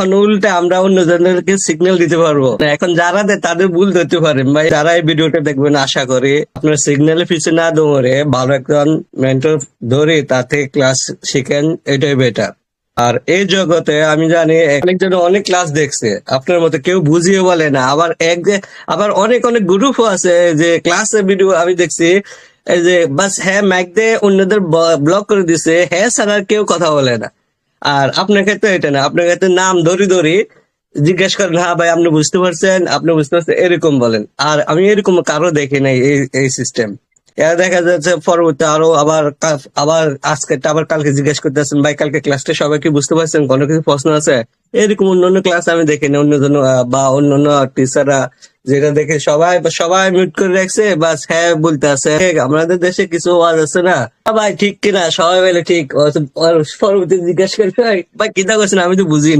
এখন উল্টে আমরা অন্যজনদেরকে সিগন্যাল দিতে পারবো না। এখন যারা দেয় তাদের ভুল ধরতে পারেন ভাই। যারা এই ভিডিওটা দেখবেন আশা করি আপনার সিগন্যালের পিছনে না দৌড়ে ভালো একজন মেন্টর ধরে তার থেকে ক্লাস শিখেন, এটাই বেটার। আর এই জগতে আমি জানি অনেকজন অনেক ক্লাস দেখছে, আপনার মতো কেউ বুঝিয়ে বলে না। আবার অনেক অনেক গ্রুপও আছে যে ক্লাসের ভিডিও আমি দেখছি, এই যে বাস হ্যাঁ ম্যাক দিয়ে অন্যদের ব্লক করে দিছে, হ্যাঁ ছাড়া আর কেউ কথা বলে না। আর আপনার ক্ষেত্রে এটা না, আপনার ক্ষেত্রে নাম ধরি ধরি জিজ্ঞেস করেন, হ্যাঁ ভাই আপনি বুঝতে পারছেন, আপনি বুঝতে পারছেন, এরকম বলেন। আর আমি এরকম কারো দেখি নাই এই সিস্টেম। এরা দেখা যাচ্ছে পরবর্তী আরো আবার আজকেরটা আবার কালকে জিজ্ঞেস করতেছেন, ভাই কালকে ক্লাসটা সবাই কি বুঝতে পারছেন, কোনো কিছু প্রশ্ন আছে? এরকম অন্যান্য ক্লাস আমি দেখিনি, অন্যজন বা অন্যান্য টিচাররা যেটা দেখে সবাই সবাই মিউট করে রাখছে, বাস হ্যাঁ বলতে আছে। আমাদের দেশে কিছু ওয়াজ আছে না, ভাই ঠিক কিনা সবাই বলে ঠিক, পরবর্তী জিজ্ঞাসা করে ভাই কিনা করছেন আমি তো বুঝি না।